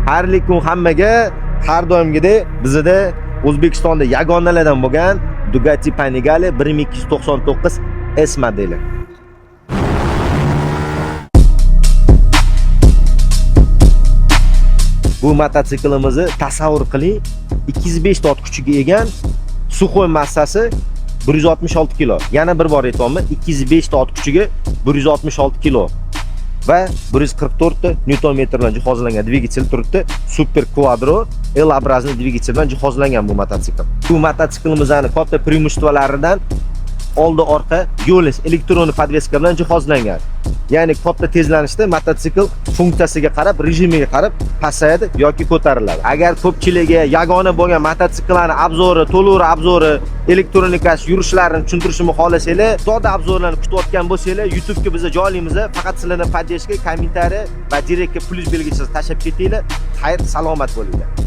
Xayrli kun hammaga. Har doimgidek bizda O'zbekistonda yagonalardan bo'lgan Bugatti Panigale 1299 S modeli. Bu mototsiklimizni tasavvur qiling, 205 ot kuchiga ega, suxoy massasi 166 kg. Yana bir bor aytayapman, 205 ot kuchiga 166 kg va 144 ta Newton metr bilan jihozlangan dvigatel turibdi. Super Quadro L образный dvigatel bilan jihozlangan bu mototsikl. Bu mototsiklimizning katta преимуществолaridan oldi orqa yo'l elektron podveska bilan jihozlangan. Ya'ni katta tezlanishda mototsikl funksiyasiga qarab, rejimiga qarab pasayadi yoki ko'tariladi. Agar ko'pchilikga yagona bo'lgan mototsikllarning obzori, to'liq obzori, elektronikasi, yurishlarini tushuntirishni xohlasanglar, sodda obzorlarni kutayotgan bo'lsanglar, YouTube'ga bizni joylaymiz. Faqat sizlarning podдержка, kommentariy va direktga plyus belgisini tashlab ketinglar. Xayr, salomat bo'linglar.